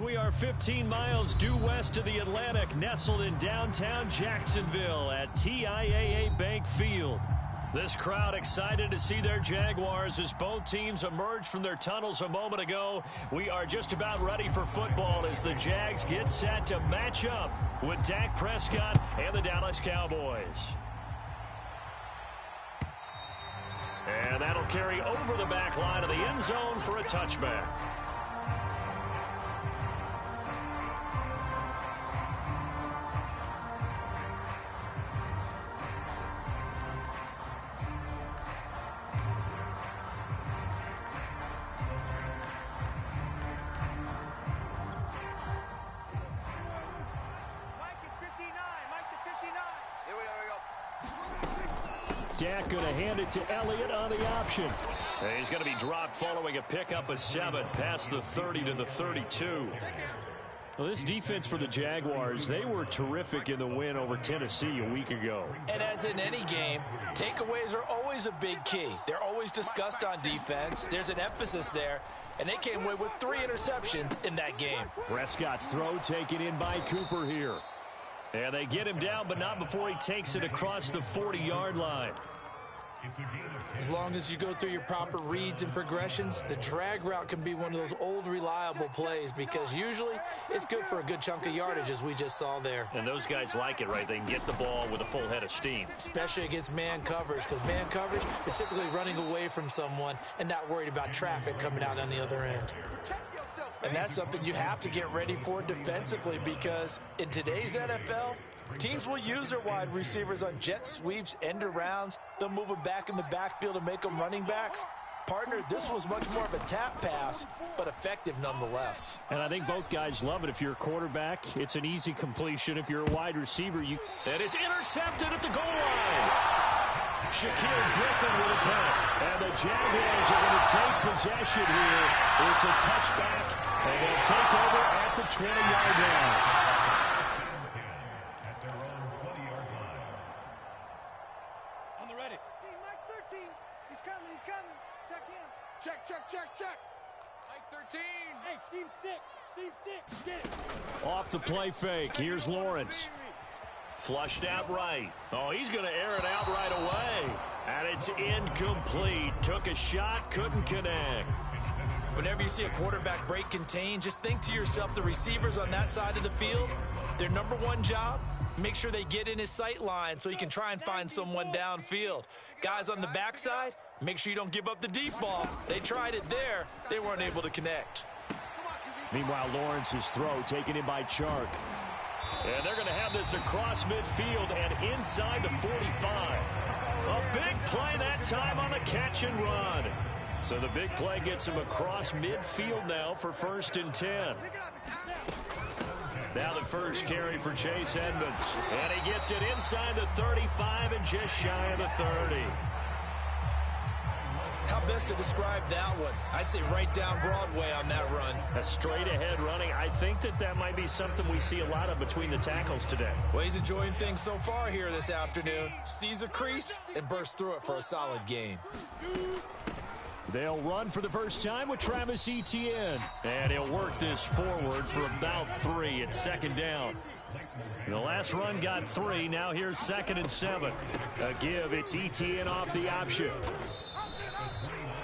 We are 15 miles due west of the Atlantic, nestled in downtown Jacksonville at TIAA Bank Field. This crowd excited to see their Jaguars as both teams emerged from their tunnels a moment ago. We are just about ready for football as the Jags get set to match up with Dak Prescott and the Dallas Cowboys. And that'll carry over the back line of the end zone for a touchback. Dak going to hand it to Elliott on the option. And he's going to be dropped following a pickup of 7 past the 30 to the 32. Well, this defense for the Jaguars, they were terrific in the win over Tennessee a week ago. And as in any game, takeaways are always a big key. They're always discussed on defense. There's an emphasis there, and they came away with 3 interceptions in that game. Prescott's throw taken in by Cooper here. And they get him down, but not before he takes it across the 40-yard line. As long as you go through your proper reads and progressions, the drag route can be one of those old reliable plays because usually it's good for a good chunk of yardage, as we just saw there. And those guys like it, right? They can get the ball with a full head of steam. Especially against man coverage, because man coverage, you're typically running away from someone and not worried about traffic coming out on the other end. And that's something you have to get ready for defensively because in today's NFL, teams will use their wide receivers on jet sweeps, end arounds. They'll move them back in the backfield and make them running backs. Partner, this was much more of a tap pass, but effective nonetheless. And I think both guys love it. If you're a quarterback, it's an easy completion. If you're a wide receiver, and it's intercepted at the goal line. Shaquille Griffin with a pick. And the Jaguars are going to take possession here. It's a touchback, and they'll take over at the 20-yard line. On the ready. Mike 13. He's coming. Check in. Check. Mike 13. Hey, seam 6. Get it. Off the play fake. Here's Lawrence. Flushed out right. Oh, he's going to air it out right away. And it's incomplete. Took a shot, couldn't connect. Whenever you see a quarterback break contain, just think to yourself, the receivers on that side of the field, their number one job, make sure they get in his sight line so he can try and find someone downfield. Guys on the backside, make sure you don't give up the deep ball. They tried it there. They weren't able to connect. Meanwhile, Lawrence's throw taken in by Chark. And they're going to have this across midfield and inside the 45. A big play that time on the catch and run. So the big play gets him across midfield now for 1st and 10. Now the first carry for Chase Edmonds. And he gets it inside the 35 and just shy of the 30. How best to describe that one? I'd say right down Broadway on that run. A straight-ahead running. I think that might be something we see a lot of between the tackles today. Well, he's enjoying things so far here this afternoon. Sees a crease and bursts through it for a solid gain. They'll run for the first time with Travis Etienne. And he'll work this forward for about 3 at 2nd down. The last run got 3. Now here's 2nd and 7. A give. It's Etienne off the option.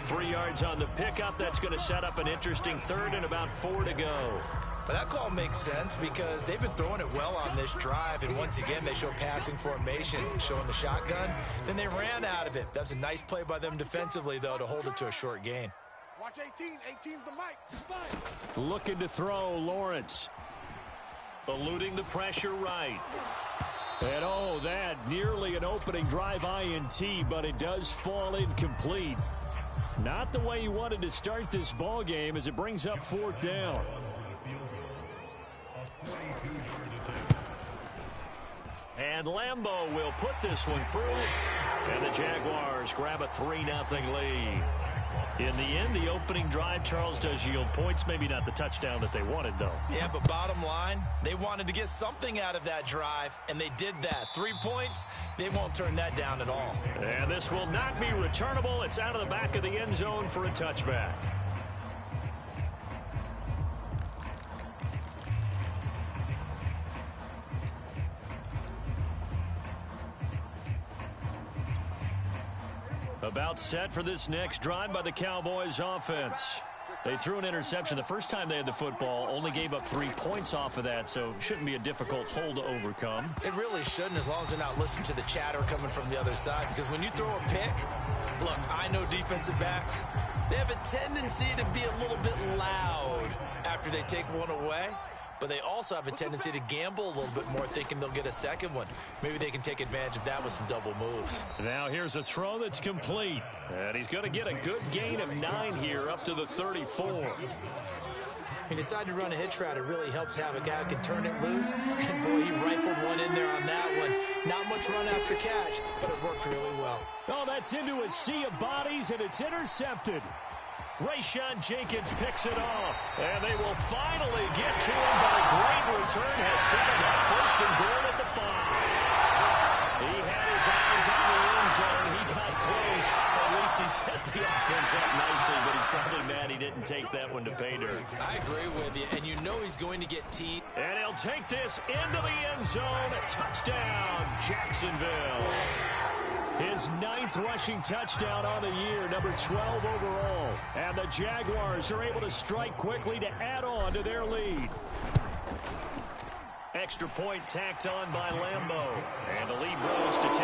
3 yards on the pickup. That's going to set up an interesting 3rd and about 4 to go. But that call makes sense because they've been throwing it well on this drive, and once again they show passing formation, showing the shotgun. Then they ran out of it. That's a nice play by them defensively, though, to hold it to a short gain. Watch 18. 18's the mic. Looking to throw, Lawrence. Eluding the pressure right. And oh, that nearly an opening drive INT, but it does fall incomplete. Not the way you wanted to start this ball game as it brings up 4th down. And Lambeau will put this one through. And the Jaguars grab a 3-0 lead. In the end, the opening drive, Charles, does yield points. Maybe not the touchdown that they wanted, though. Yeah, but bottom line, they wanted to get something out of that drive, and they did that. 3 points, they won't turn that down at all. And this will not be returnable. It's out of the back of the end zone for a touchback. About set for this next drive by the Cowboys offense. They threw an interception the first time they had the football, only gave up 3 points off of that, so it shouldn't be a difficult hole to overcome. It really shouldn't, as long as they're not listening to the chatter coming from the other side, because when you throw a pick, look, I know defensive backs, they have a tendency to be a little bit loud after they take one away, but they also have a tendency to gamble a little bit more, thinking they'll get a second one. Maybe they can take advantage of that with some double moves. Now here's a throw that's complete. And he's going to get a good gain of 9 here up to the 34. He decided to run a hitch route. It really helps to have a guy who can turn it loose. And, boy, he rifled one in there on that one. Not much run after catch, but it worked really well. Oh, that's into a sea of bodies, and it's intercepted. Rayshawn Jenkins picks it off, and they will finally get to him, but a great return has set him up first and goal at the 5. He had his eyes on the end zone. He got close. At least he set the offense up nicely, but he's probably mad he didn't take that one to pay dirt. I agree with you, and you know he's going to get teed. And he'll take this into the end zone. Touchdown, Jacksonville. His 9th rushing touchdown on the year, number 12 overall. And the Jaguars are able to strike quickly to add on to their lead. Extra point tacked on by Lambeau. And the lead grows to 10-0.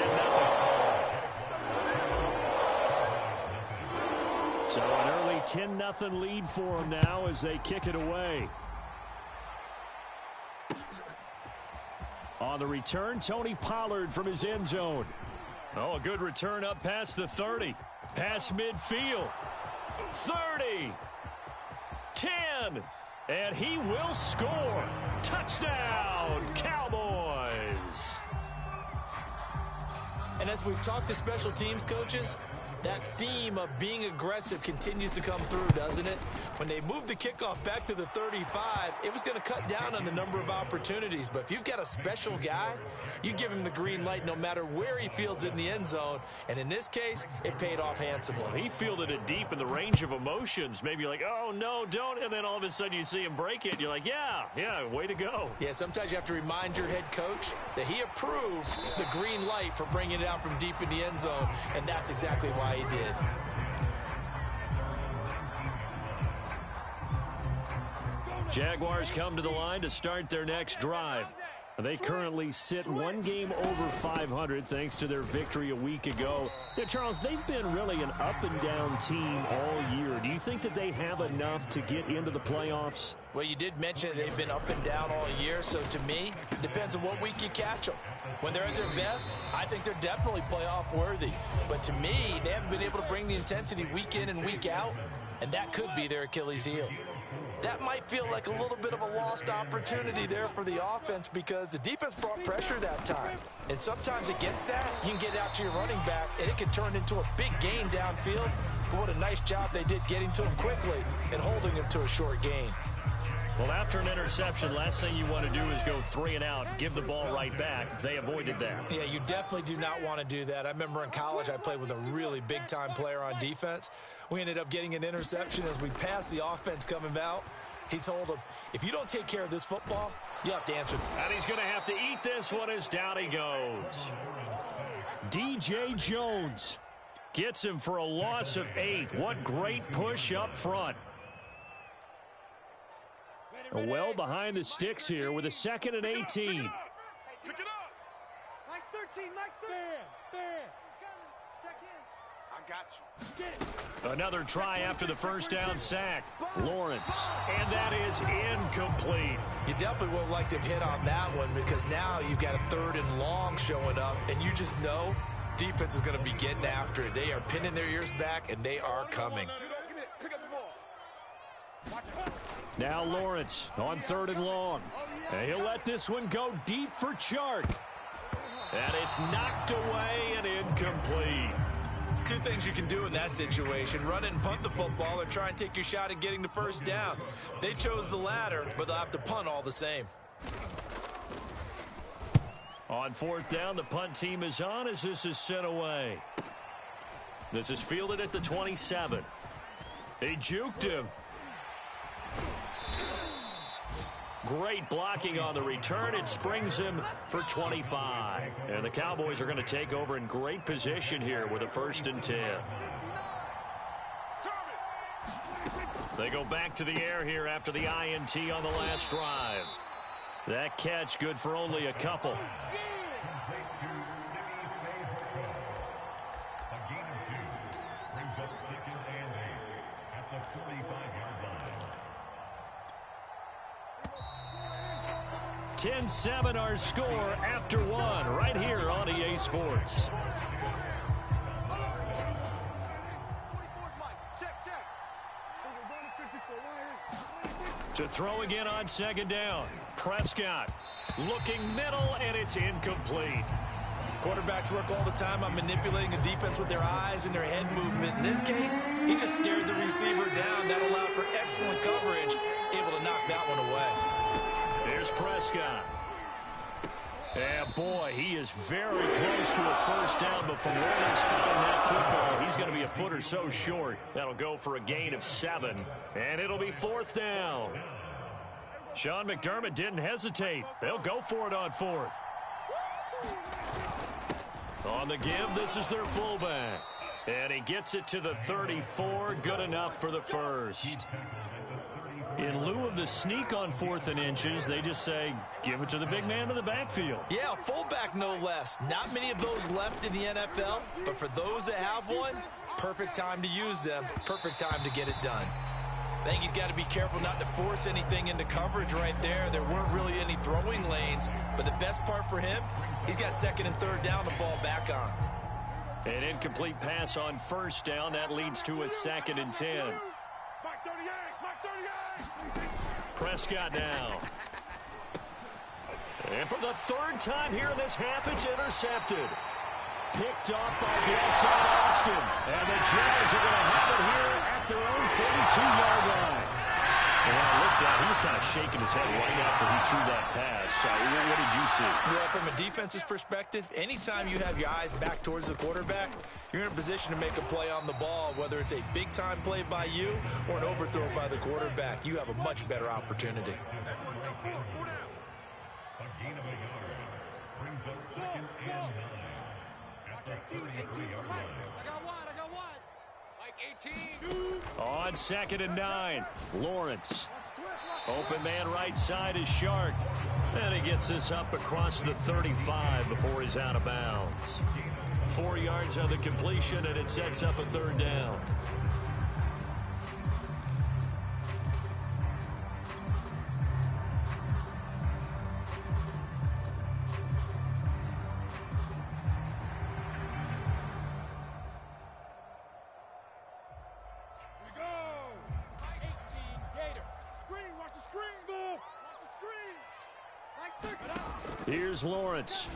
So an early 10-0 lead for them now as they kick it away. On the return, Tony Pollard from his end zone. Oh, a good return up past the 30. Past midfield. 30. 10. And he will score. Touchdown, Cowboys. And as we've talked to special teams coaches, that theme of being aggressive continues to come through, doesn't it? When they moved the kickoff back to the 35, it was going to cut down on the number of opportunities. But if you've got a special guy, you give him the green light no matter where he fields it in the end zone. And in this case, it paid off handsomely. He fielded it deep in the range of emotions. Maybe you're like, oh, no, don't. And then all of a sudden you see him break it. You're like, yeah, way to go. Yeah, sometimes you have to remind your head coach that he approved the green light for bringing it out from deep in the end zone. And that's exactly why he did. Jaguars come to the line to start their next drive. They currently sit 1 game over 500 thanks to their victory a week ago. Yeah, Charles, they've been really an up-and-down team all year. Do you think that they have enough to get into the playoffs? Well, you did mention they've been up and down all year, so to me, it depends on what week you catch them. When they're at their best, I think they're definitely playoff worthy. But to me, they haven't been able to bring the intensity week in and week out, and that could be their Achilles heel. That might feel like a little bit of a lost opportunity there for the offense because the defense brought pressure that time. And sometimes against that, you can get out to your running back, and it can turn into a big gain downfield. But what a nice job they did getting to him quickly and holding him to a short gain. Well, after an interception, last thing you want to do is go 3 and out, give the ball right back. They avoided that. Yeah, you definitely do not want to do that. I remember in college I played with a really big-time player on defense. We ended up getting an interception as we passed the offense coming out. He told him, if you don't take care of this football, you have to answer. And he's going to have to eat this one as down he goes. DJ Jones gets him for a loss of 8. What great push up front. Well behind the sticks here with a 2nd and 18. Pick it up. Nice 13, nice 13. Fair. He's coming. Check in. I got you. Get it. Another try after the first down sack. Lawrence. And that is incomplete. You definitely would like to hit on that one because now you've got a 3rd and long showing up, and you just know defense is going to be getting after it. They are pinning their ears back, and they are coming. Pick up the ball. Watch it. Now Lawrence on 3rd and long. And he'll let this one go deep for Chark. And it's knocked away and incomplete. 2 things you can do in that situation. Run and punt the football or try and take your shot at getting the first down. They chose the latter, but they'll have to punt all the same. On 4th down, the punt team is on as this is sent away. This is fielded at the 27. He juked him. Great blocking on the return. It springs him for 25. And the Cowboys are going to take over in great position here with a 1st and 10. They go back to the air here after the INT on the last drive. That catch good for only a couple. 10-7 our score after one right here on EA Sports. To throw again on second down. Prescott looking middle, and it's incomplete. Quarterbacks work all the time on manipulating a defense with their eyes and their head movement. In this case, he just stared the receiver down. That allowed for excellent coverage, able to knock that one away. Here's Prescott. Yeah, boy, he is very close to a first down, but from where they're spotting that football, he's going to be a foot or so short. That'll go for a gain of 7, and it'll be 4th down. Sean McDermott didn't hesitate. They'll go for it on 4th. On the give, this is their fullback. And he gets it to the 34, good enough for the first. In lieu of the sneak on 4th and inches, they just say, give it to the big man in the backfield. Yeah, a fullback no less. Not many of those left in the NFL, but for those that have one, perfect time to use them, perfect time to get it done. I think he's got to be careful not to force anything into coverage right there. There weren't really any throwing lanes, but the best part for him, he's got 2nd and 3rd down to fall back on. An incomplete pass on 1st down. That leads to a 2nd and 10. Prescott now. And for the 3rd time here in this half, it's intercepted. Picked off by Deshaun Austin. And the Jags are going to have it here at their own 42-yard line. And when I looked at, he was kind of shaking his head right after he threw that pass. What did you see? Well, from a defense's perspective, anytime you have your eyes back towards the quarterback, you're in a position to make a play on the ball, whether it's a big-time play by you or an overthrow by the quarterback. You have a much better opportunity. On 2nd and 9, Lawrence. Open man right side is Shark. And he gets this up across the 35 before he's out of bounds. 4 yards on the completion, and it sets up a 3rd down. Here's Lawrence.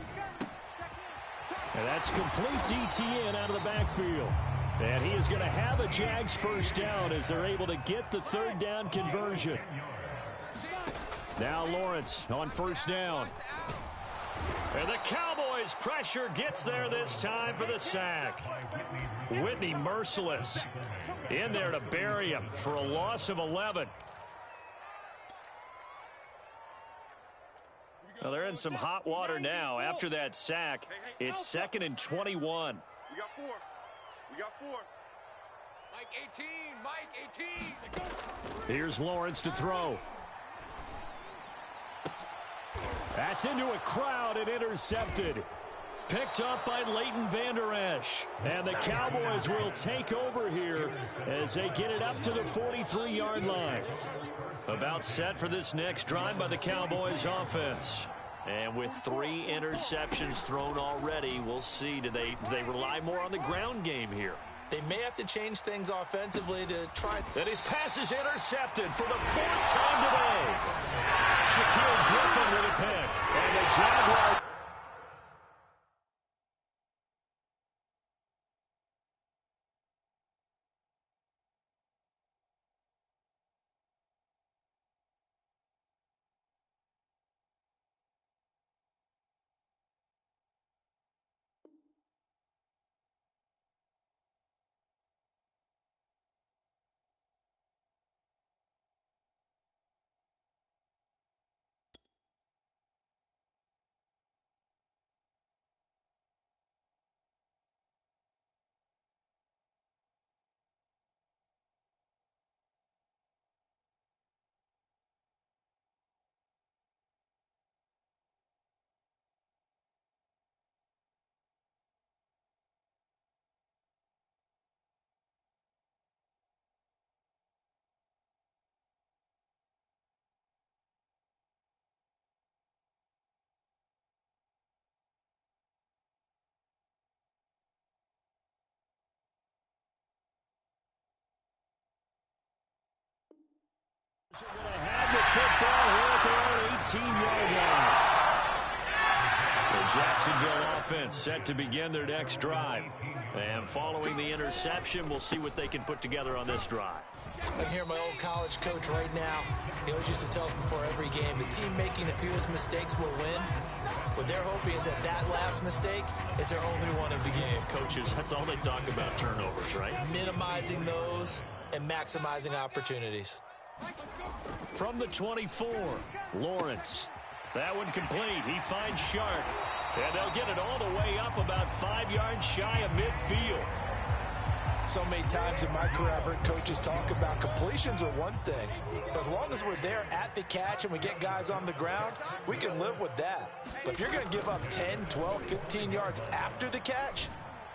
And that's complete to ETN out of the backfield. And he is going to have a Jags first down as they're able to get the 3rd down conversion. Now Lawrence on 1st down. And the Cowboys pressure gets there this time for the sack. Whitney merciless in there to bury him for a loss of 11. Well, they're in some hot water now. After that sack, it's 2nd and 21. We got 4. We got 4. Mike 18. Mike 18. Here's Lawrence to throw. That's into a crowd and intercepted. Picked up by Leighton Vander Esch. And the Cowboys will take over here as they get it up to the 43-yard line. About set for this next drive by the Cowboys offense. And with 3 interceptions thrown already, we'll see. Do they rely more on the ground game here? They may have to change things offensively to try. And his pass is intercepted for the 4th time today. Shaquille Griffin with a pick. And the Jaguars. Have the football here at their own 18-yard line. The Jacksonville offense set to begin their next drive. And following the interception, we'll see what they can put together on this drive. I can hear my old college coach right now. He always used to tell us before every game, the team making the fewest mistakes will win. What they're hoping is that last mistake is their only one of the game. Coaches, that's all they talk about, turnovers, right? Minimizing those and maximizing opportunities. From the 24, Lawrence. That one complete. He finds Shark. And they'll get it all the way up about 5 yards shy of midfield. So many times in my career, I've heard coaches talk about completions are one thing. But as long as we're there at the catch and we get guys on the ground, we can live with that. But if you're going to give up 10, 12, 15 yards after the catch,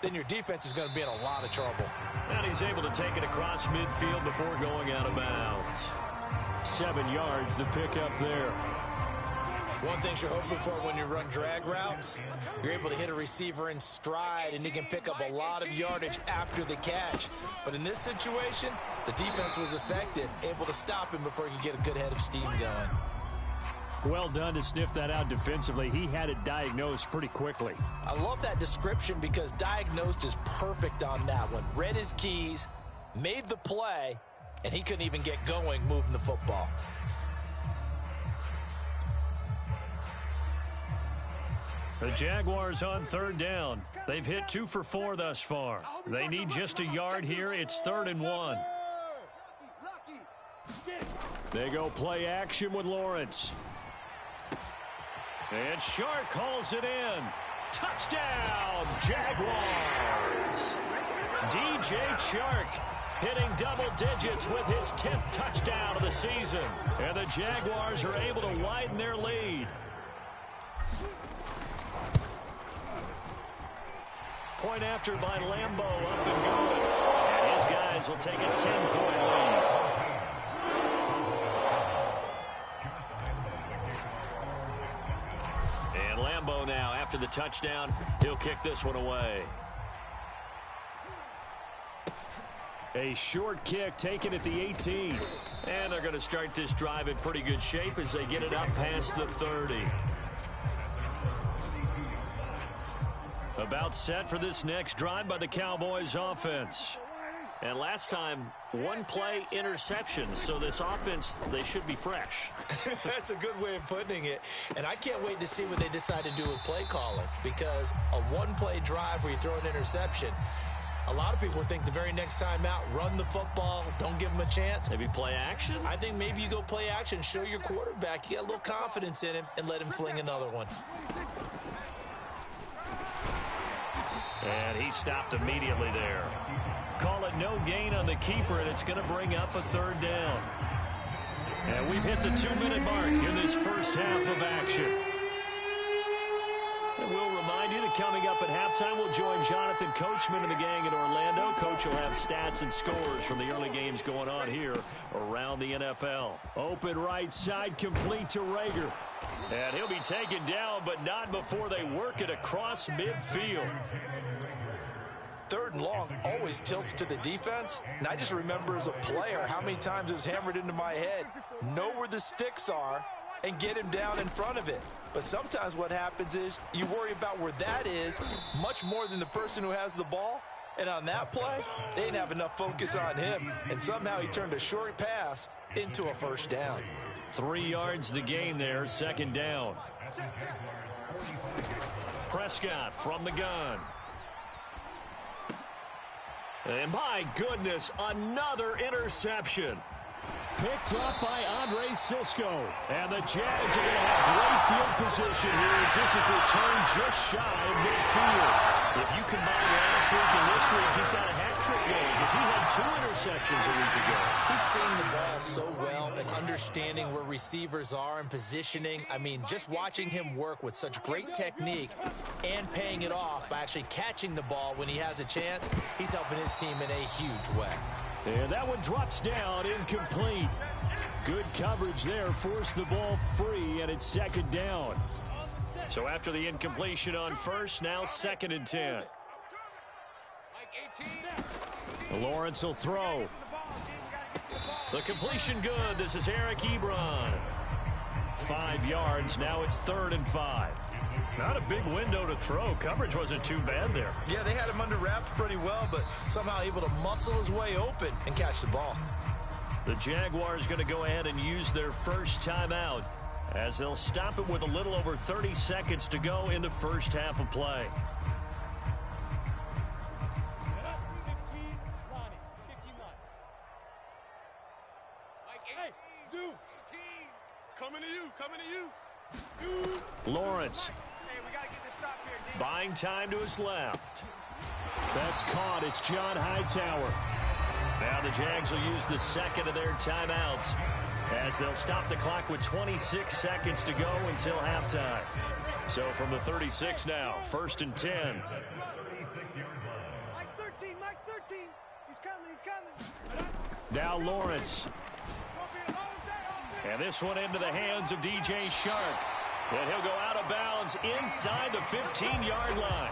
then your defense is going to be in a lot of trouble. And he's able to take it across midfield before going out of bounds. 7 yards to pick up there. One thing you're hoping for when you run drag routes, you're able to hit a receiver in stride and he can pick up a lot of yardage after the catch. But in this situation, the defense was effective, able to stop him before he could get a good head of steam going. Well done to sniff that out defensively. He had it diagnosed pretty quickly. I love that description because diagnosed is perfect on that one. Read his keys, made the play, and he couldn't even get going moving the football. The Jaguars on third down. They've hit 2 for 4 thus far. They need just a yard here. It's 3rd and 1. They go play action with Lawrence. And Shark calls it in. Touchdown, Jaguars. DJ Shark hitting double digits with his 10th touchdown of the season. And the Jaguars are able to widen their lead. Point after by Lambeau, up and going. And his guys will take a 10-point lead. And Lambeau now, after the touchdown, he'll kick this one away. A short kick taken at the 18. And they're going to start this drive in pretty good shape as they get it up past the 30. About set for this next drive by the Cowboys offense. And last time, 1 play interception. So this offense, they should be fresh. That's a good way of putting it. And I can't wait to see what they decide to do with play calling. Because a 1-play drive where you throw an interception, a lot of people think the very next time out, run the football, don't give them a chance. Maybe play action? I think maybe you go play action, show your quarterback you got a little confidence in him, and let him fling another one. And he stopped immediately there. Call it no gain on the keeper, and it's going to bring up a 3rd down. And we've hit the 2-minute mark in this first half of action. And we'll remind you that coming up at halftime, we'll join Jonathan Coachman and the gang in Orlando. Coach will have stats and scores from the early games going on here around the NFL. Open right side, complete to Rager. And he'll be taken down, but not before they work it across midfield. 3rd and long always tilts to the defense. And I just remember as a player how many times it was hammered into my head. Know where the sticks are and get him down in front of it. But sometimes what happens is you worry about where that is much more than the person who has the ball. And on that play, they didn't have enough focus on him. And somehow he turned a short pass into a 1st down. 3 yards the gain there, 2nd down. Prescott from the gun. And my goodness, another interception. Picked up by Andre Sisco. And the Jags are going to have great field position here as this is returned just shy of midfield. If you combine last week and this week, he's got a hat trick going because he had 2 interceptions a week ago. He's seeing the ball so well and understanding where receivers are and positioning. I mean, just watching him work with such great technique and paying it off by actually catching the ball when he has a chance, he's helping his team in a huge way. And that one drops down, incomplete. Good coverage there, forced the ball free, and it's 2nd down. So after the incompletion on first, now 2nd and 10. Lawrence will throw. The completion good. This is Eric Ebron. 5 yards. Now it's 3rd and 5. Not a big window to throw. Coverage wasn't too bad there. Yeah, they had him under wraps pretty well, but somehow able to muscle his way open and catch the ball. The Jaguars going to go ahead and use their first timeout as they'll stop it with a little over 30 seconds to go in the first half of play. 15 line. Hey, Zoo. 18. Coming to you. Zoo. Lawrence. Hey, we got to get this stop here, D. Buying time to his left. That's caught. It's John Hightower. Now the Jags will use the second of their timeouts as they'll stop the clock with 26 seconds to go until halftime. So from the 36 now, 1st and 10. Mike's 13. He's coming. Now Lawrence. And this one into the hands of DJ Shark. And he'll go out of bounds inside the 15-yard line.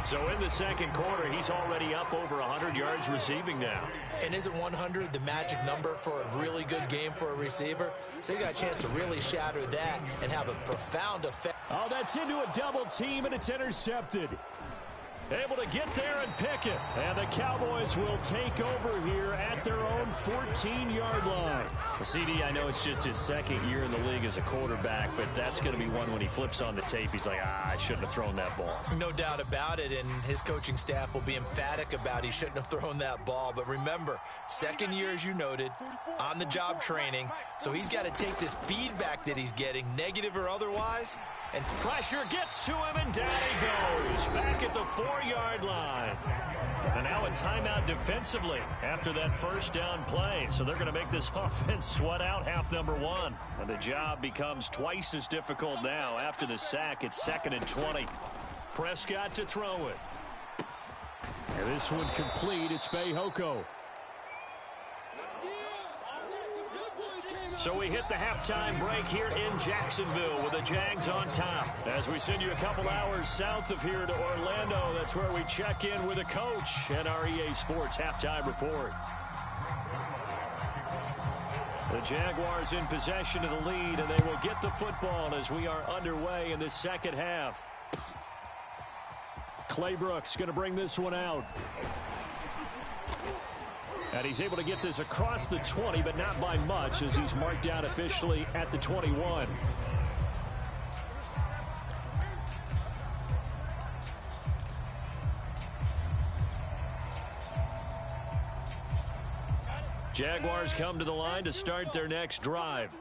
So in the second quarter, he's already up over 100 yards receiving now. And isn't 100 the magic number for a really good game for a receiver? So he got a chance to really shatter that and have a profound effect. Oh, that's into a double team, and it's intercepted. Able to get there and pick it. And the Cowboys will take over here at their own 14-yard line. CD, I know it's just his second year in the league as a quarterback, but that's going to be one when he flips on the tape. He's like, I shouldn't have thrown that ball. No doubt about it, and his coaching staff will be emphatic about he shouldn't have thrown that ball. But remember, second year, as you noted, on-the-job training, so he's got to take this feedback that he's getting, negative or otherwise, and pressure gets to him, and down he goes. Back at the 4-yard line. And now a timeout defensively after that first down play. So they're going to make this offense sweat out half number 1. And the job becomes twice as difficult now after the sack. It's 2nd and 20. Prescott to throw it. And this one complete. It's Fehoko. So we hit the halftime break here in Jacksonville with the Jags on top. As we send you a couple hours south of here to Orlando, that's where we check in with the coach and our EA Sports halftime report. The Jaguars in possession of the lead, and they will get the football as we are underway in the second half. Claybrooks going to bring this one out. And he's able to get this across the 20, but not by much as he's marked down officially at the 21. Jaguars come to the line to start their next drive.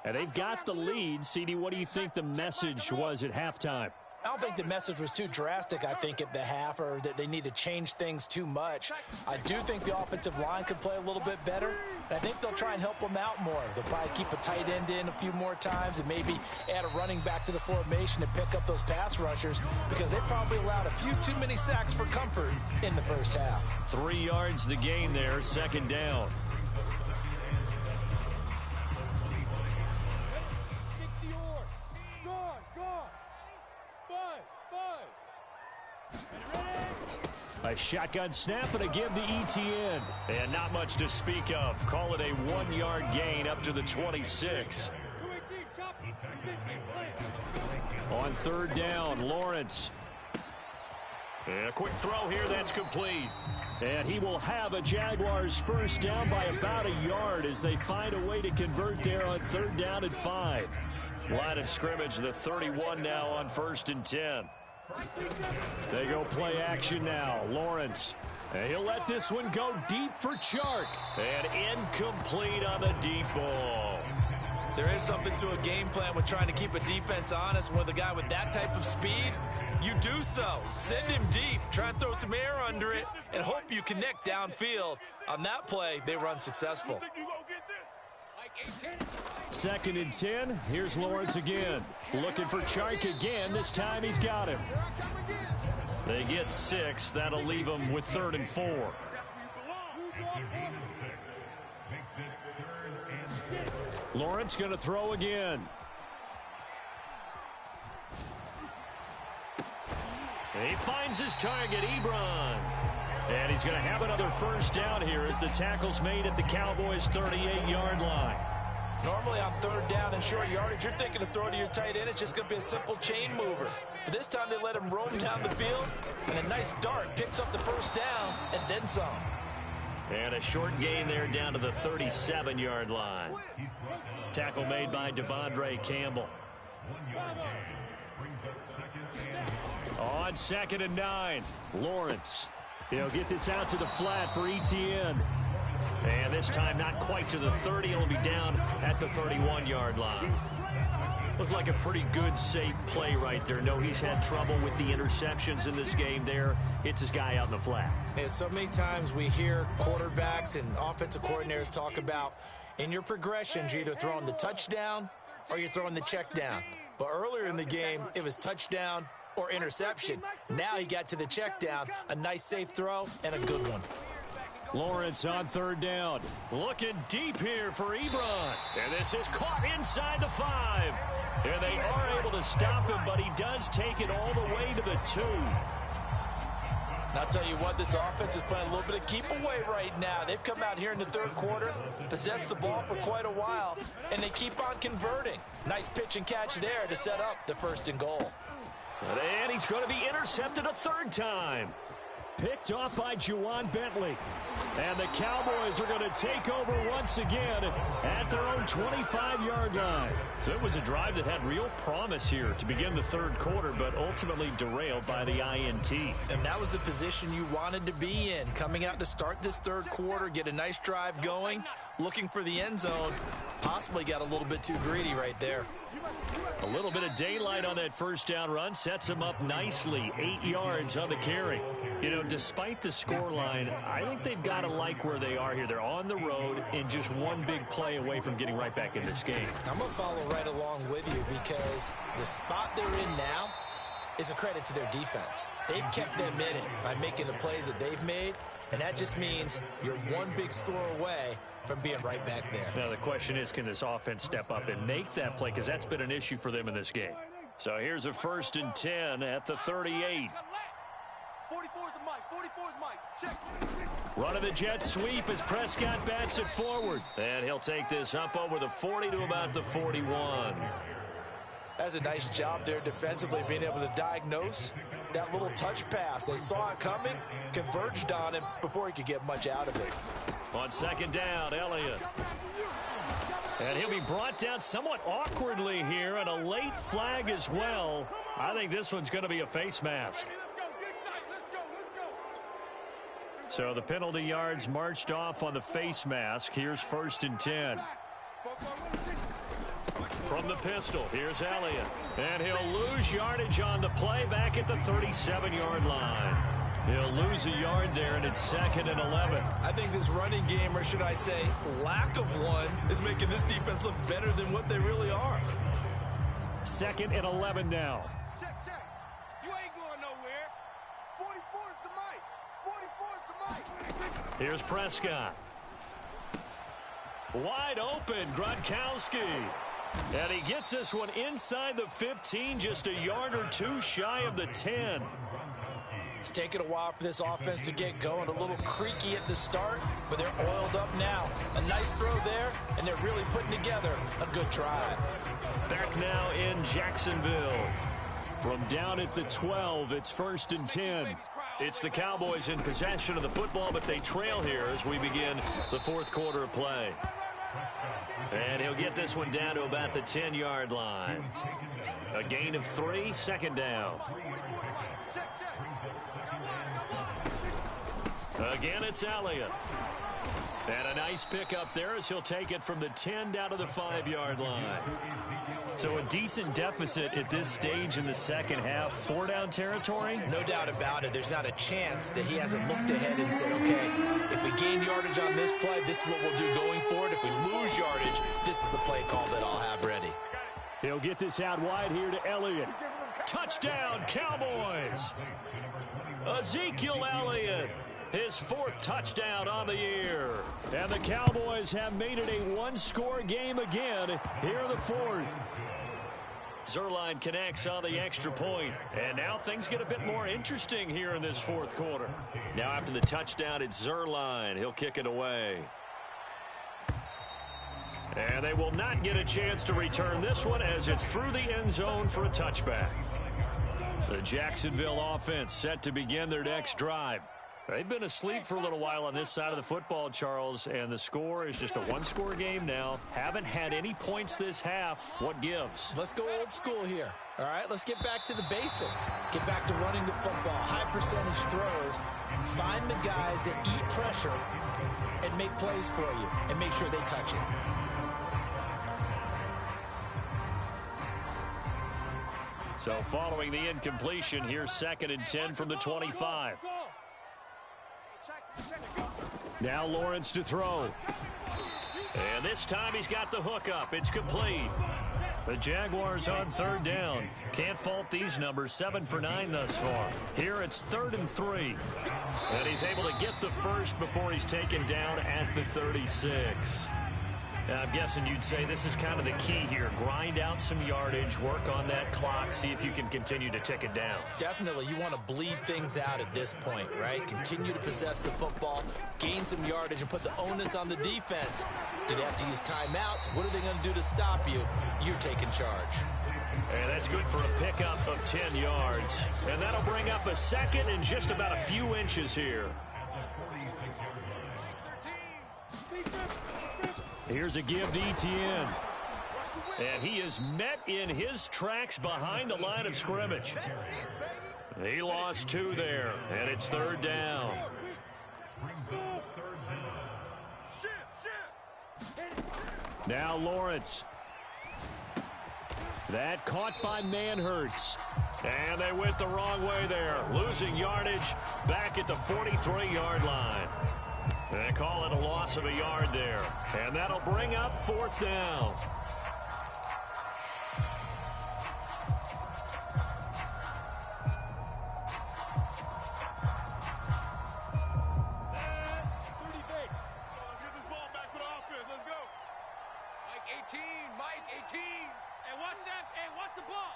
And they've got the lead. CD, what do you think the message was at halftime? I don't think the message was too drastic, I think, at the half, or that they need to change things too much. I do think the offensive line could play a little bit better, and I think they'll try and help them out more. They'll probably keep a tight end in a few more times and maybe add a running back to the formation to pick up those pass rushers because they probably allowed a few too many sacks for comfort in the first half. 3 yards the gain there, 2nd down. 60 yards. Gone. A shotgun snap and a give to ETN. And not much to speak of. Call it a 1-yard gain up to the 26. On 3rd down, Lawrence. And a quick throw here, that's complete. And he will have a Jaguars first down by about a yard as they find a way to convert there on 3rd down and 5. Line of scrimmage, the 31 now on 1st and 10. They go play action now. Lawrence. And he'll let this one go deep for Chark. And incomplete on the deep ball. There is something to a game plan with trying to keep a defense honest. With a guy with that type of speed, you do so. Send him deep. Try and throw some air under it and hope you connect downfield. On that play, they were unsuccessful. 2nd and 10. Here's Lawrence again. Looking for Chark again. This time he's got him. They get 6. That'll leave them with 3rd and 4. Lawrence going to throw again. He finds his target, Ebron. And he's going to have another first down here as the tackle's made at the Cowboys' 38-yard line. Normally on third down and short yardage, you're thinking of throwing to your tight end. It's just going to be a simple chain mover. But this time they let him roam down the field, and a nice dart picks up the first down and then some. And a short gain there down to the 37-yard line. Tackle made by Devondre Campbell. On 2nd and 9, Lawrence. He'll get this out to the flat for Etienne. And this time not quite to the 30. It'll be down at the 31-yard line. Looked like a pretty good, safe play right there. No, he's had trouble with the interceptions in this game there. Hits his guy out in the flat. Yeah, so many times we hear quarterbacks and offensive coordinators talk about in your progressions, you're either throwing the touchdown or you're throwing the check down. But earlier in the game, it was touchdown or interception. Now he got to the check down, a nice safe throw, and a good one. Lawrence on 3rd down. Looking deep here for Ebron. And this is caught inside the 5. And they are able to stop him, but he does take it all the way to the 2. I'll tell you what, this offense is playing a little bit of keep away right now. They've come out here in the 3rd quarter, possessed the ball for quite a while, and they keep on converting. Nice pitch and catch there to set up the 1st and goal. And he's going to be intercepted a 3rd time. Picked off by Juwan Bentley. And the Cowboys are going to take over once again at their own 25-yard line. So it was a drive that had real promise here to begin the 3rd quarter, but ultimately derailed by the INT. And that was the position you wanted to be in. Coming out to start this 3rd quarter, get a nice drive going, looking for the end zone. Possibly got a little bit too greedy right there. A little bit of daylight on that first down run sets him up nicely. 8 yards on the carry. You know, despite the scoreline, I think they've got to like where they are here. They're on the road and just one big play away from getting right back in this game. I'm going to follow right along with you because the spot they're in now is a credit to their defense. They've kept them in it by making the plays that they've made, and that just means you're one big score away from being right back there. Now the question is, can this offense step up and make that play? Because that's been an issue for them in this game. So here's a 1st and 10 at the 38. 44's the mic. 44's mic. Check. Running the jet sweep as Prescott bats it forward. And he'll take this up over the 40 to about the 41. That's a nice job there defensively, being able to diagnose that little touch pass. They saw it coming, converged on him before he could get much out of it. On 2nd down, Elliott. And he'll be brought down somewhat awkwardly here, and a late flag as well. I think this one's going to be a face mask. So the penalty yards marched off on the face mask. Here's 1st and 10. From the pistol, here's Elliott. And he'll lose yardage on the play back at the 37-yard line. He'll lose a yard there, and it's 2nd and 11. I think this running game, or should I say lack of one, is making this defense look better than what they really are. 2nd and 11 now. Check. You ain't going nowhere. 44's the mic. 44's the mic. Here's Prescott. Wide open, Gronkowski. And he gets this one inside the 15, just a yard or two shy of the 10. It's taken a while for this offense to get going. A little creaky at the start, but they're oiled up now. A nice throw there, and they're really putting together a good drive. Back now in Jacksonville. From down at the 12, it's 1st and 10. It's the Cowboys in possession of the football, but they trail here as we begin the 4th quarter of play. And he'll get this one down to about the 10-yard line. A gain of 3, 2nd down. Again, it's Elliott. And a nice pickup there as he'll take it from the 10 down to the 5-yard line. So a decent deficit at this stage in the second half. 4-down territory? No doubt about it. There's not a chance that he hasn't looked ahead and said, okay, if we gain yardage on this play, this is what we'll do going forward. If we lose yardage, this is the play call that I'll have ready. He'll get this out wide here to Elliott. Touchdown, Cowboys! Ezekiel Elliott, his 4th touchdown on the year. And the Cowboys have made it a one-score game again here in the 4th. Zuerlein connects on the extra point. And now things get a bit more interesting here in this fourth quarter. Now after the touchdown, it's Zuerlein. He'll kick it away. And they will not get a chance to return this one as it's through the end zone for a touchback. The Jacksonville offense set to begin their next drive. They've been asleep for a little while on this side of the football, Charles, and the score is just a one-score game now. Haven't had any points this half. What gives? Let's go old school here. All right, let's get back to the basics. Get back to running the football, high percentage throws. Find the guys that eat pressure and make plays for you and make sure they touch it. So following the incompletion, here's 2nd and 10 from the 25. Now Lawrence to throw. And this time he's got the hook up. It's complete. The Jaguars on 3rd down. Can't fault these numbers. 7 for 9 thus far. Here it's 3rd and 3. And he's able to get the first before he's taken down at the 36. Now, I'm guessing you'd say this is kind of the key here. Grind out some yardage, work on that clock, see if you can continue to tick it down. Definitely. You want to bleed things out at this point, right? Continue to possess the football, gain some yardage, and put the onus on the defense. Do they have to use timeouts? What are they going to do to stop you? You're taking charge. And that's good for a pickup of 10 yards. And that'll bring up a 2nd and just about a few inches here. Here's a give to Etienne. And he is met in his tracks behind the line of scrimmage. He lost 2 there, and it's 3rd down. Now Lawrence. That caught by Manhertz. And they went the wrong way there. Losing yardage back at the 43-yard line. They call it a loss of a yard there. And that'll bring up 4th down. Let's get this ball back for the offense. Let's go. Mike 18. Mike 18. Hey, watch that. Hey, watch the ball.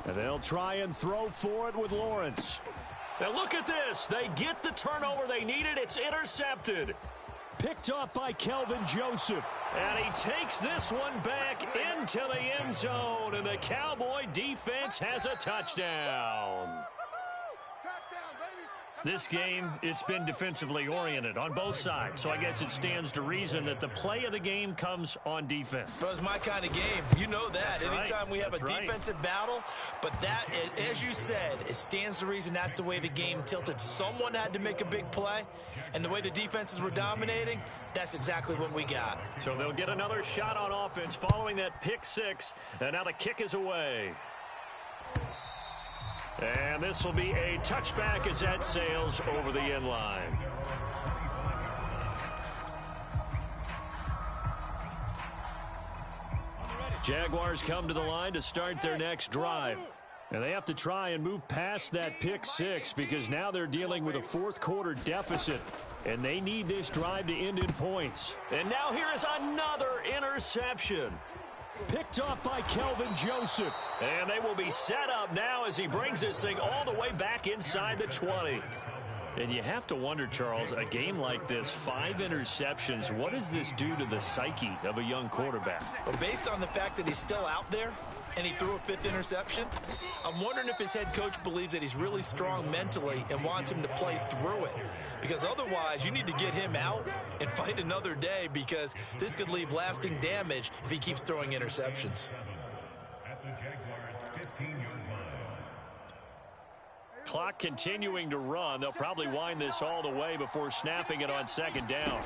And they'll try and throw for it with Lawrence. Now look at this. They get the turnover they needed. It's intercepted. Picked up by Kelvin Joseph. And he takes this one back into the end zone. And the Cowboy defense has a touchdown. This game, it's been defensively oriented on both sides. So I guess it stands to reason that the play of the game comes on defense. So it's my kind of game. You know that. That's Anytime right. we have That's a right. defensive battle, but that, as you said, it stands to reason that's the way the game tilted. Someone had to make a big play, and the way the defenses were dominating, that's exactly what we got. So they'll get another shot on offense following that pick 6. And now the kick is away. And this will be a touchback as that sails over the end line. Jaguars come to the line to start their next drive. And they have to try and move past that pick 6 because now they're dealing with a fourth quarter deficit. And they need this drive to end in points. And now here is another interception. Picked off by Kelvin Joseph. And they will be set up now as he brings this thing all the way back inside the 20. And you have to wonder, Charles, a game like this, 5 interceptions, what does this do to the psyche of a young quarterback? But based on the fact that he's still out there and he threw a 5th interception, I'm wondering if his head coach believes that he's really strong mentally and wants him to play through it. Because otherwise, you need to get him out and fight another day because this could leave lasting damage if he keeps throwing interceptions. Clock continuing to run. They'll probably wind this all the way before snapping it on 2nd down.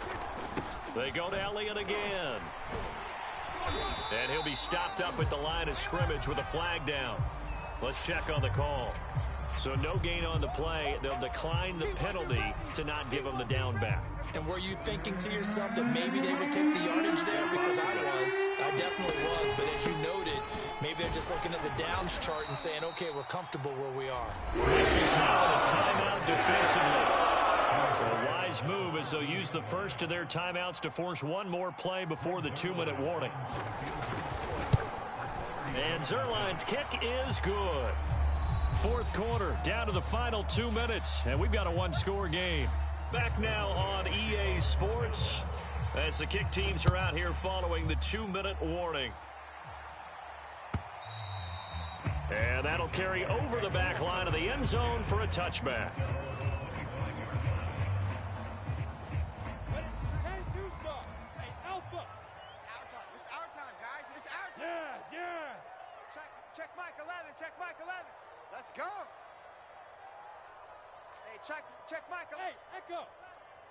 They go to Elliott again. And he'll be stopped up at the line of scrimmage with a flag down. Let's check on the call. So no gain on the play. They'll decline the penalty to not give him the down back. And were you thinking to yourself that maybe they would take the yardage there? Because I definitely was. But as you noted, maybe they're just looking at the downs chart and saying, okay, we're comfortable where we are. This is now a timeout defensively. A wise move as they'll use the first of their timeouts to force one more play before the 2-minute warning. And Zerline's kick is good. Fourth quarter, down to the final 2 minutes, and we've got a one-score game. Back now on EA Sports as the kick teams are out here following the 2-minute warning. And that'll carry over the back line of the end zone for a touchback. 10-2, sir. Hey, Alpha. It's our time, guys. It's our time. Yes. Check Mike 11. Check Mike 11. Let's go. Hey, check Mike 11. Hey, Echo.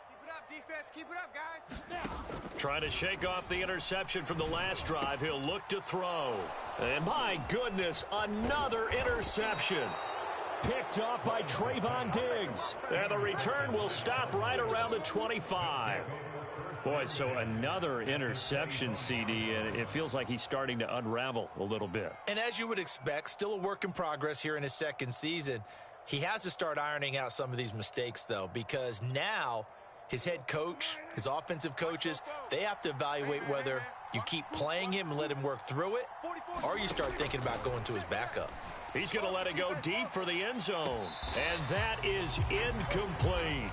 Keep it up, defense. Keep it up, guys. Now. Trying to shake off the interception from the last drive. He'll look to throw. And my goodness, another interception. Picked off by Trayvon Diggs. And the return will stop right around the 25. Boy, so another interception, CD, and it feels like he's starting to unravel a little bit. And as you would expect, still a work in progress here in his second season. He has to start ironing out some of these mistakes, though, because now his head coach, his offensive coaches, they have to evaluate whether you keep playing him and let him work through it, or you start thinking about going to his backup. He's going to let it go deep for the end zone. And that is incomplete.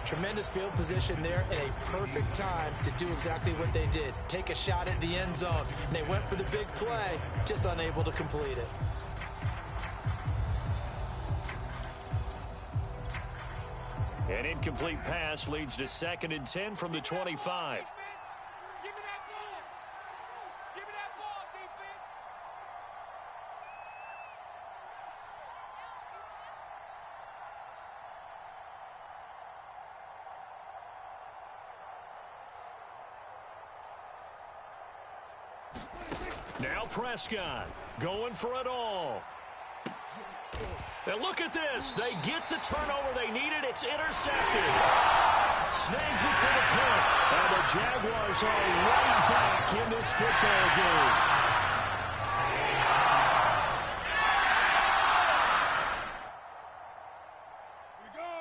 Tremendous field position there and a perfect time to do exactly what they did. Take a shot at the end zone. And they went for the big play, just unable to complete it. An incomplete pass leads to 2nd and 10 from the 25. Give me that ball. Give me that ball, defense. Now Prescott going for it all. And look at this. They get the turnover they needed. It's intercepted. Snags it for the pick. And the Jaguars are right back in this football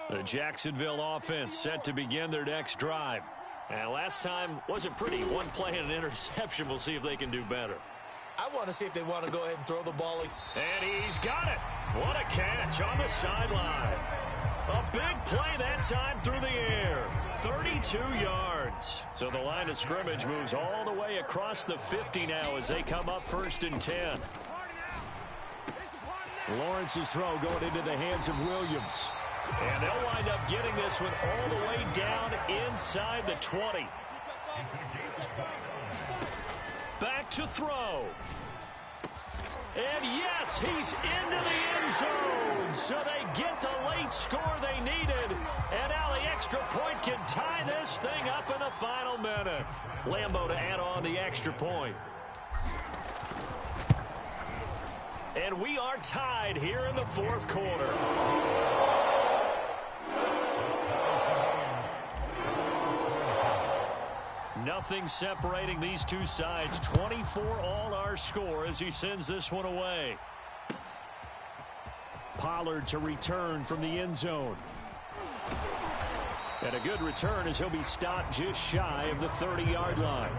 game. The Jacksonville offense set to begin their next drive. And last time wasn't pretty. One play and an interception. We'll see if they can do better. I want to see if they want to go ahead and throw the ball. And he's got it. What a catch on the sideline. A big play that time through the air. 32 yards. So the line of scrimmage moves all the way across the 50 now as they come up 1st and 10. Lawrence's throw going into the hands of Williams. And they'll wind up getting this one all the way down inside the 20. Back to throw. And yes, he's into the end zone. So they get the late score they needed. And now the extra point can tie this thing up in the final minute. Lambeau to add on the extra point. And we are tied here in the 4th quarter. Nothing separating these two sides. 24 all our score as he sends this one away. Pollard to return from the end zone. And a good return as he'll be stopped just shy of the 30-yard line.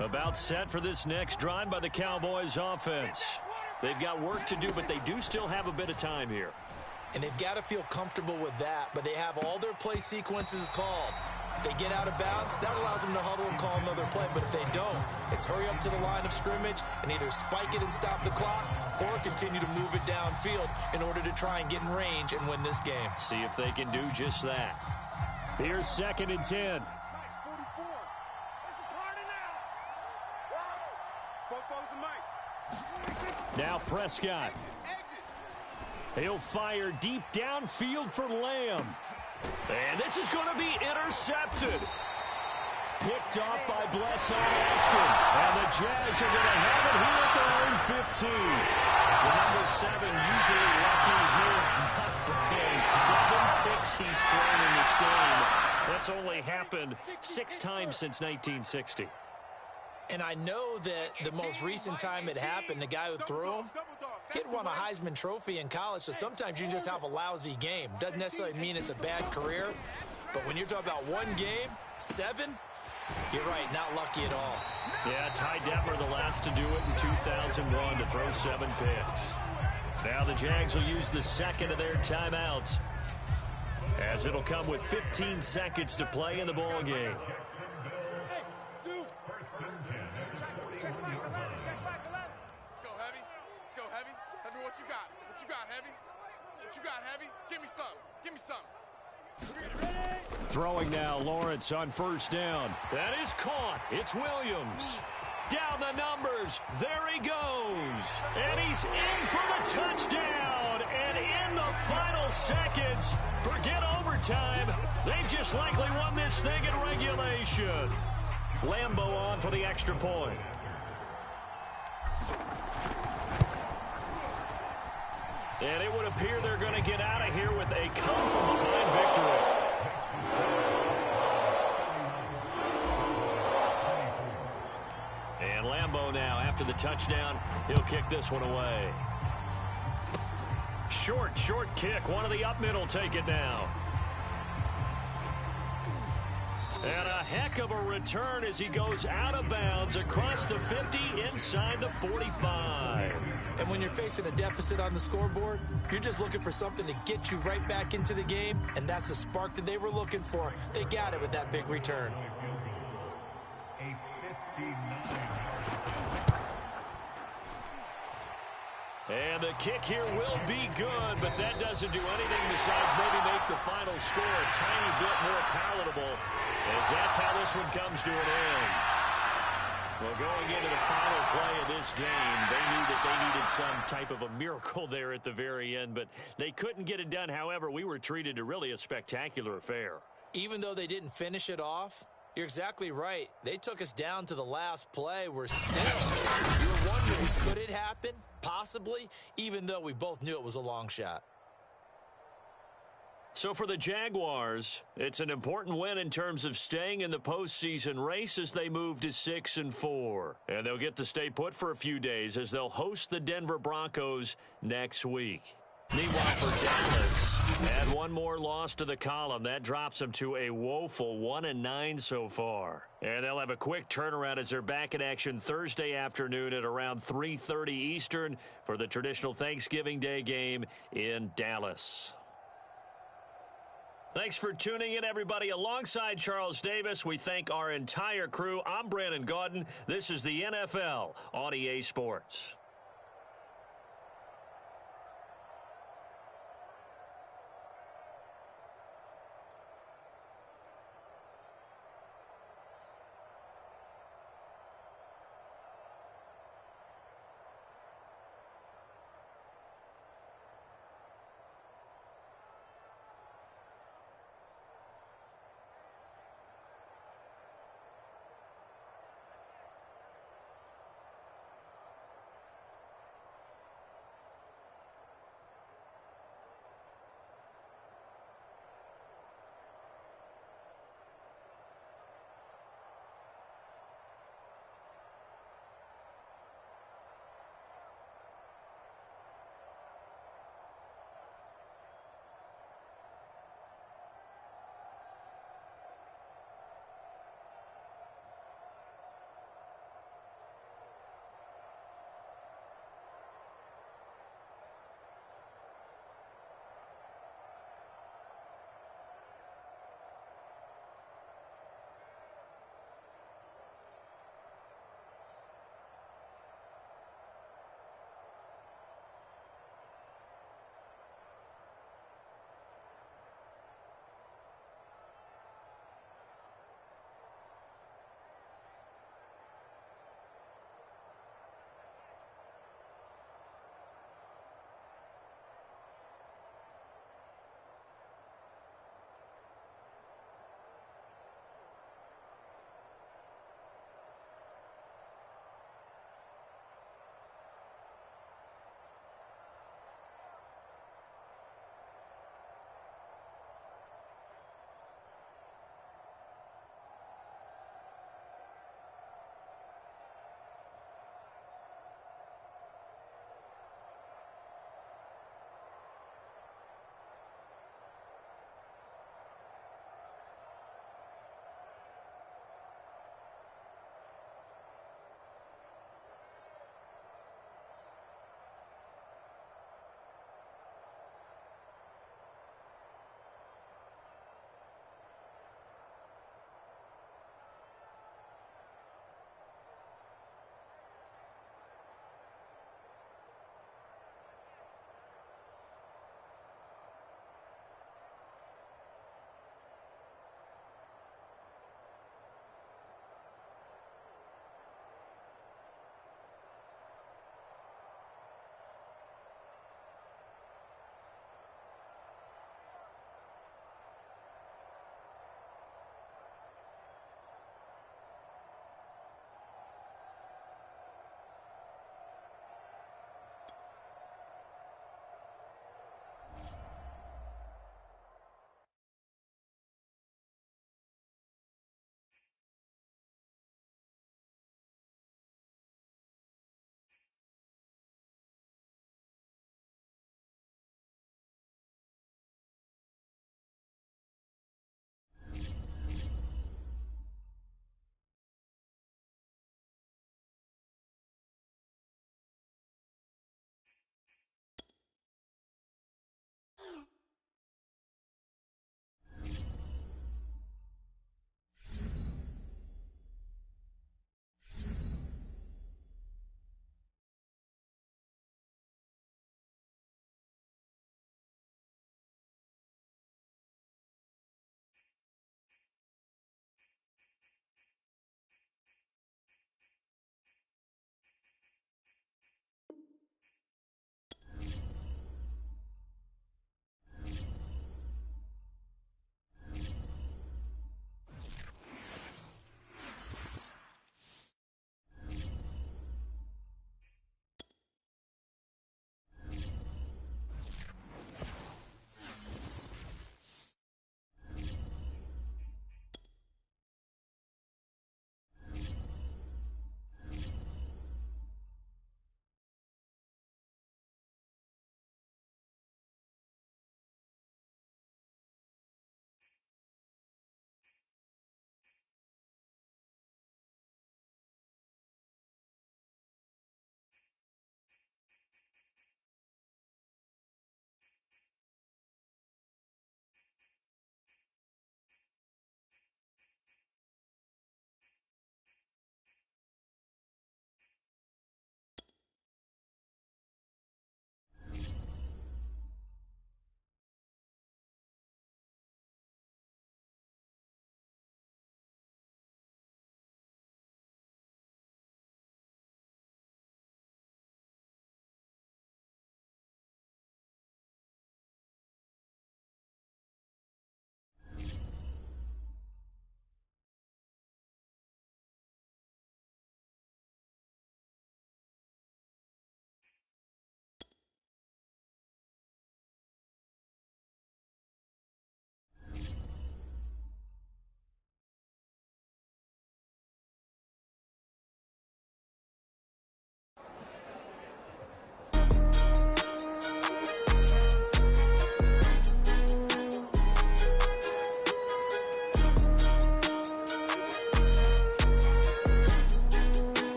About set for this next drive by the Cowboys offense. They've got work to do, but they do still have a bit of time here. And they've got to feel comfortable with that, but they have all their play sequences called. If they get out of bounds, that allows them to huddle and call another play. But if they don't, it's hurry up to the line of scrimmage and either spike it and stop the clock or continue to move it downfield in order to try and get in range and win this game. See if they can do just that. Here's 2nd and 10. Now Prescott. He'll fire deep downfield for Lamb. And this is going to be intercepted. Picked off by Blesson Austin. And the Jags are going to have it here at their own 15. The number 7 usually lucky here. Not for him. 7 picks he's thrown in this game. That's only happened 6 times since 1960. And I know that the most recent time it happened, the guy who threw him, he'd won a Heisman Trophy in college, so sometimes you just have a lousy game. Doesn't necessarily mean it's a bad career, but when you're talking about one game, 7, you're right, not lucky at all. Yeah, Ty Detmer, the last to do it in 2001 to throw 7 picks. Now the Jags will use the second of their timeouts, as it'll come with 15 seconds to play in the ball game. Check back 11. Let's go, Heavy. Let's go, Heavy. Heavy, what you got? What you got, Heavy? What you got, Heavy? Give me some. Give me some. Throwing now, Lawrence on first down. That is caught. It's Williams. Down the numbers. There he goes. And he's in for the touchdown. And in the final seconds, forget overtime. They just likely won this thing in regulation. Lambeau on for the extra point. And it would appear they're going to get out of here with a come-from-behind victory. And Lambeau now, after the touchdown, he'll kick this one away. Short kick. One of the up middle take it now. And a heck of a return as he goes out of bounds across the 50 inside the 45. And when you're facing a deficit on the scoreboard, you're just looking for something to get you right back into the game, and that's the spark that they were looking for. They got it with that big return. And the kick here will be good, but that doesn't do anything besides maybe make the final score a tiny bit more palatable, as that's how this one comes to an end. Well, going into the final play of this game, they knew that they needed some type of a miracle there at the very end, but they couldn't get it done. However, we were treated to really a spectacular affair. Even though they didn't finish it off, you're exactly right. They took us down to the last play. We're you're wondering, could it happen? Possibly, even though we both knew it was a long shot. So for the Jaguars, it's an important win in terms of staying in the postseason race as they move to 6-4. And they'll get to stay put for a few days as they'll host the Denver Broncos next week. Meanwhile, for Dallas, add one more loss to the column. That drops them to a woeful 1-9 so far. And they'll have a quick turnaround as they're back in action Thursday afternoon at around 3:30 Eastern for the traditional Thanksgiving Day game in Dallas. Thanks for tuning in, everybody. Alongside Charles Davis, we thank our entire crew. I'm Brandon Gaudin. This is the NFL on EA Sports.